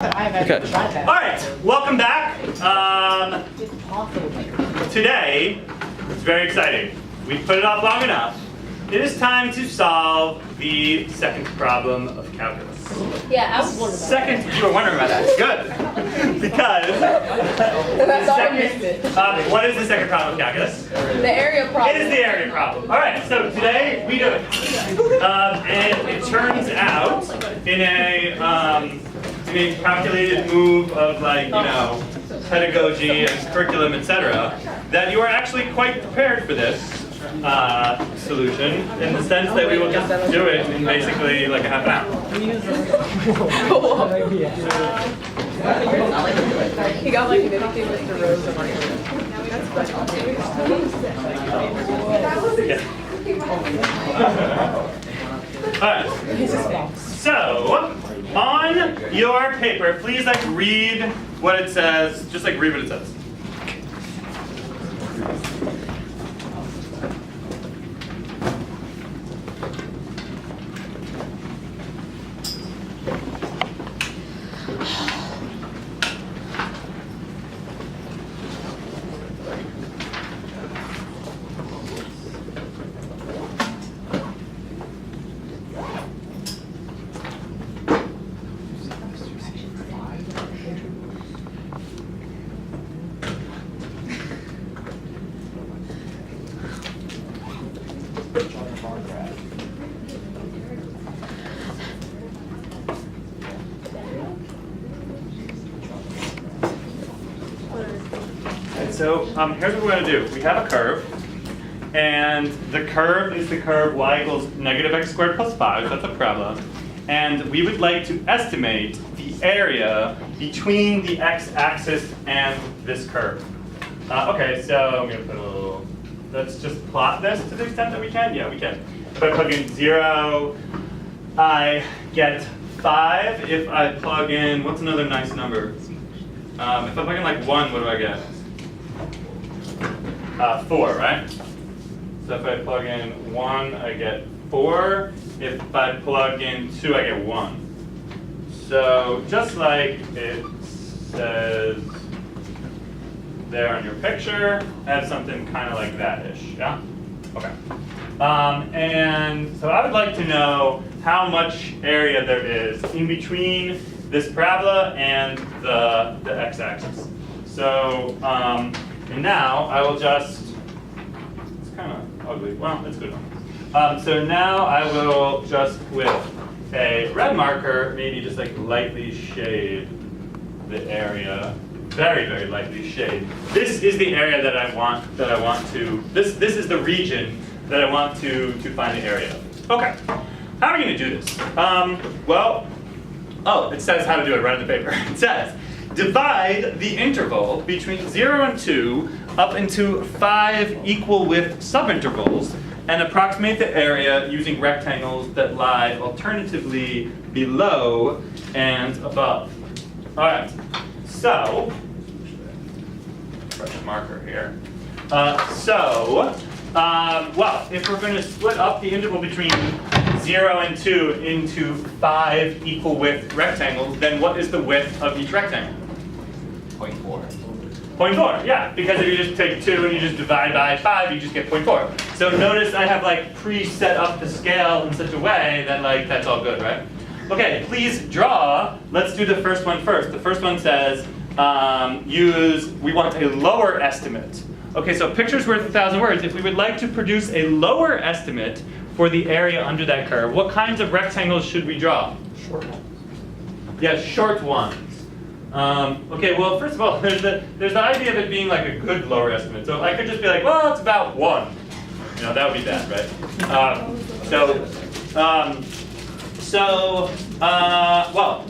Okay. All right, welcome back. Today, it's very exciting. We've put it off long enough. It is time to solve the second problem of calculus. Yeah, I was wondering about Second, you were wondering about that. Good. Because That's all I missed it. what is the second problem of calculus? The area problem. It is the area problem. All right, so today we do it. And it turns out in a calculated move of pedagogy and curriculum, etc., that you are actually quite prepared for this solution in the sense that we will just do it in basically like a half an hour. He got like anything Mr. Rose of Alright. So, on your paper, please read what it says. Just read what it says. So here's what we're going to do. We have a curve, and the curve is the curve y equals negative x squared plus 5. That's a problem. And we would like to estimate the area between the x-axis and this curve. Okay, so I'm going to put a little, let's just plot this to the extent that we can. Yeah, we can. If I plug in 0, I get 5. If I plug in, what's another nice number? If I plug in 1, what do I get? 4, right? So if I plug in 1, I get 4. If I plug in 2, I get 1. So just like it says there on your picture, I have something kind of like that-ish, yeah? Okay. And so I would like to know how much area there is in between this parabola and the x-axis. So, and now I will just, it's kind of ugly, well, it's good. So now I will just, with a red marker, maybe just lightly shade the area. Very, very lightly shade. This is the area that I want to, this is the region that I want to find the area of. Okay, how are we going to do this? It says how to do it right on the paper. It says, divide the interval between 0 and 2 up into 5 equal width subintervals and approximate the area using rectangles that lie alternatively below and above. All right, so, fresh marker here. If we're going to split up the interval between 0 and 2 into 5 equal width rectangles, then what is the width of each rectangle? 0.4. 0.4, yeah, because if you just take 2 and you just divide by 5, you just get 0.4. So notice I have pre-set up the scale in such a way that that's all good, right? Okay, please draw. Let's do the first one first. The first one says we want a lower estimate. Okay, so picture's worth 1,000 words. If we would like to produce a lower estimate for the area under that curve, what kinds of rectangles should we draw? Short one. Yeah, short ones. Okay, well, first of all, there's the idea of it being a good lower estimate. So I could just be well, it's about 1. That would be bad, right?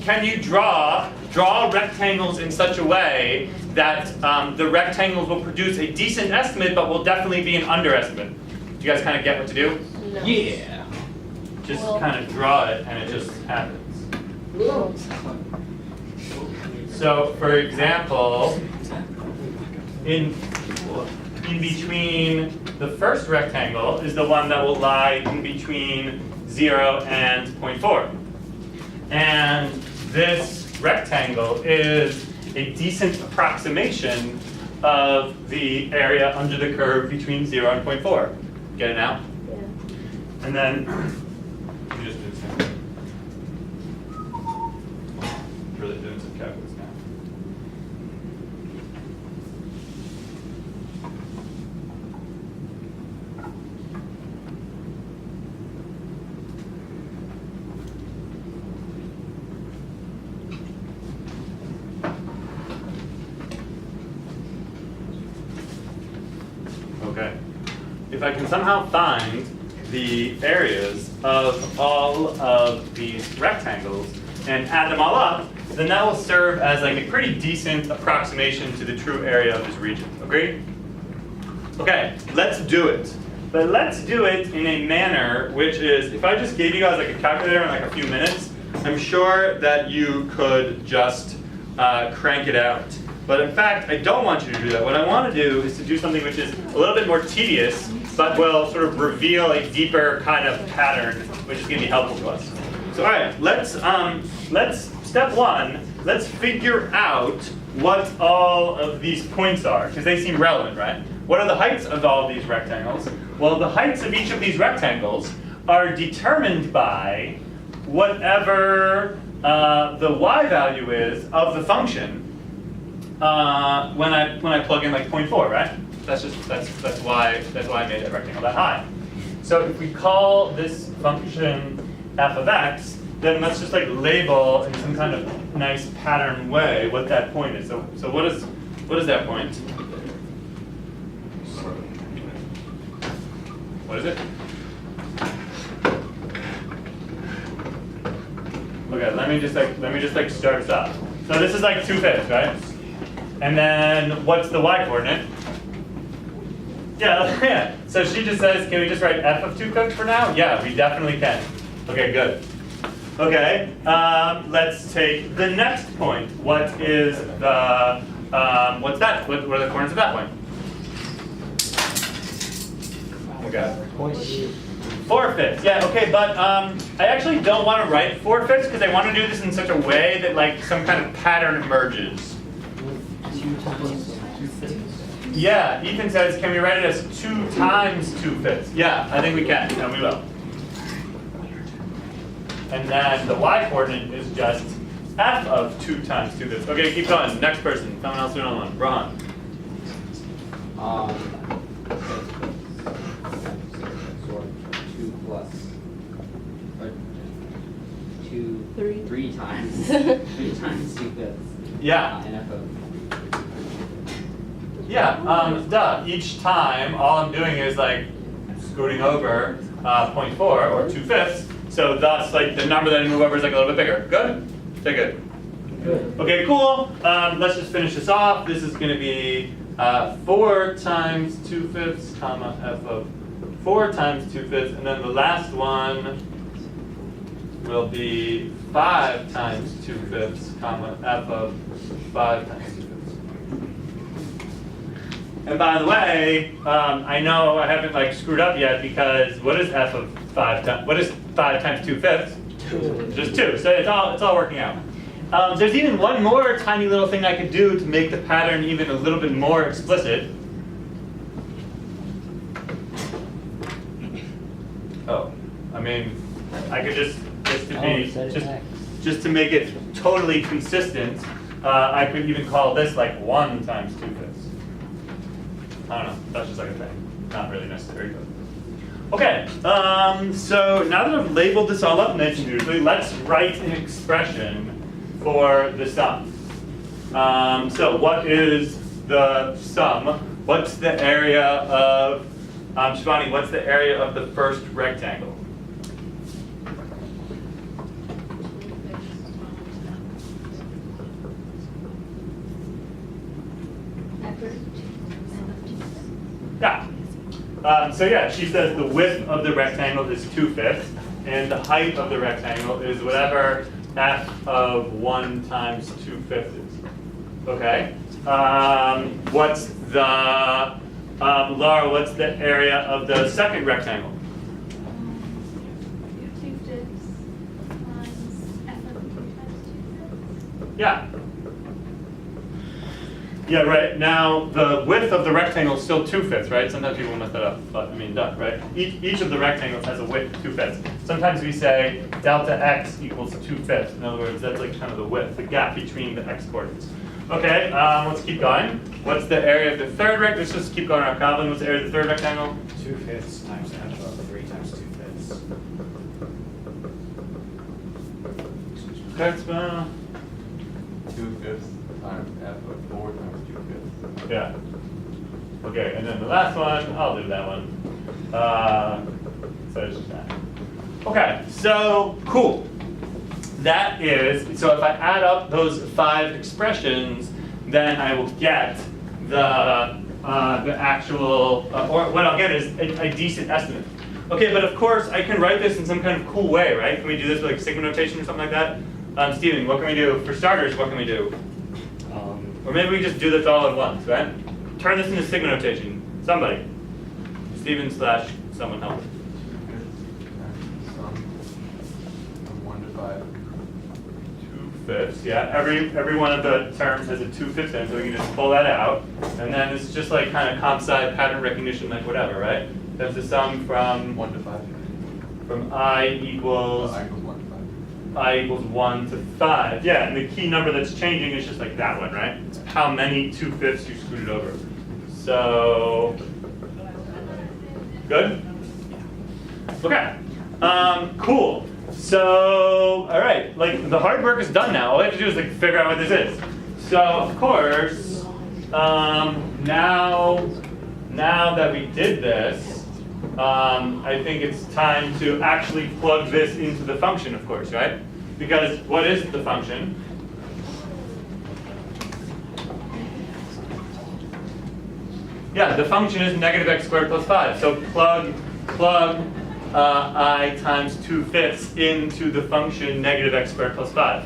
Can you draw rectangles in such a way that the rectangles will produce a decent estimate, but will definitely be an underestimate? Do you guys kind of get what to do? No. Yeah. Just kind of draw it, and it just happens. So, for example, in between the first rectangle is the one that will lie in between 0 and 0.4. And this rectangle is a decent approximation of the area under the curve between 0 and 0.4. Get it now? Yeah. And then you just do the same thing. Really doing some calculus now. Okay. If I can somehow find the areas of all of these rectangles and add them all up, then that will serve as like a pretty decent approximation to the true area of this region. Agreed? Okay, let's do it. But let's do it in a manner which is, if I just gave you guys like a calculator in like a few minutes, I'm sure that you could just crank it out. But in fact, I don't want you to do that. What I want to do is to do something which is a little bit more tedious, but will sort of reveal a deeper kind of pattern, which is going to be helpful to us. So all right, let's step one, let's figure out what all of these points are, because they seem relevant, right? What are the heights of all of these rectangles? Well, the heights of each of these rectangles are determined by whatever the y value is of the function when I plug in like 0.4, right? That's why I made that rectangle that high. So if we call this function f of x, then let's just like label in some kind of nice pattern way what that point is. So what is that point? What is it? Okay, let me just like start us off. So this is like 2/5, right? And then what's the y coordinate? Yeah, yeah. So she just says, can we just write f of 2/5 for now? Yeah, we definitely can. Okay, good. Okay, let's take the next point. What is the, what's that? What are the coordinates of that point? Okay. 4/5. Yeah, okay, but I actually don't want to write 4/5 because I want to do this in such a way that like some kind of pattern emerges. 2 times 2/5. Yeah, Ethan says, can we write it as 2 times 2/5? Yeah, I think we can, and we will. And then the y coordinate is just f of 2 times 2/5. Okay, keep going. Next person. Someone else doing on one. Rohan. 2 plus, or 2, Three. 3 times, 3 times 2/5. Yeah. And f of, Yeah, duh. Each time, all I'm doing is like scooting over 0.4 or 2/5. So thus, like the number that I move over is like a little bit bigger. Good? Okay, good. good. Okay, cool. Let's just finish this off. This is going to be 4 times 2/5, comma f of 4 times 2/5, and then the last one will be 5 times 2/5, comma f of 5 times 2/5. And by the way, I know I haven't like screwed up yet because what is f of 5 times? What is 5 times 2/5? 2. Just 2. So it's all working out. There's even one more tiny little thing I could do to make the pattern even a little bit more explicit. Oh, I mean, I could just to make it totally consistent, I could even call this like 1 times 2/5. I don't know. That's just like a thing. Not really necessary, but. Okay. So now that I've labeled this all up nice and beautifully, let's write an expression for the sum. So what is the sum? What's the area of, Shivani, what's the area of the first rectangle? Yeah. So yeah, she says the width of the rectangle is 2/5, and the height of the rectangle is whatever f of 1 times 2/5 is. Okay. What's the Laura? What's the area of the second rectangle? 2/5 times f of 2 times 2/5. Yeah. Yeah, right. Now, the width of the rectangle is still 2/5, right? Sometimes people mess that up, but I mean, duh, right? Each of the rectangles has a width of 2/5. Sometimes we say delta x equals 2/5. In other words, that's like kind of the width, the gap between the x coordinates. Okay, let's keep going. What's the area of the third rectangle? Let's just keep going around Calvin. What's the area of the third rectangle? 2/5 times f of 3 times 2/5. That's 2/5 times f of 4 times 2/5. yeah. Okay, and then the last one, I'll do that one. So it's just that. Okay, so cool. That is, so if I add up those 5 expressions, then I will get the actual, or what I'll get is a decent estimate. Okay, but of course I can write this in some kind of cool way, right? Can we do this with like sigma notation or something like that? Steven, what can we do? For starters, what can we do? Or maybe we just do this all at once, right? Turn this into sigma notation. Somebody. Steven / someone help. 1 to 5. 2/5, yeah. Every one of the terms has a 2/5 in, so we can just pull that out. And then it's just like kind of comp sci pattern recognition, like whatever, right? That's the sum from 1 to 5. I equals I equals 1 to 5. I equals 1 to 5. Yeah, and the key number that's changing is just like that one, right? It's how many 2/5 you screwed over. So, good? Okay, cool. So, all right, like the hard work is done now. All we have to do is like figure out what this is. So, of course, now that we did this, I think it's time to actually plug this into the function, of course, right? Because what is the function? Yeah, the function is negative x squared plus 5. So plug I times 2/5 into the function negative x squared plus 5.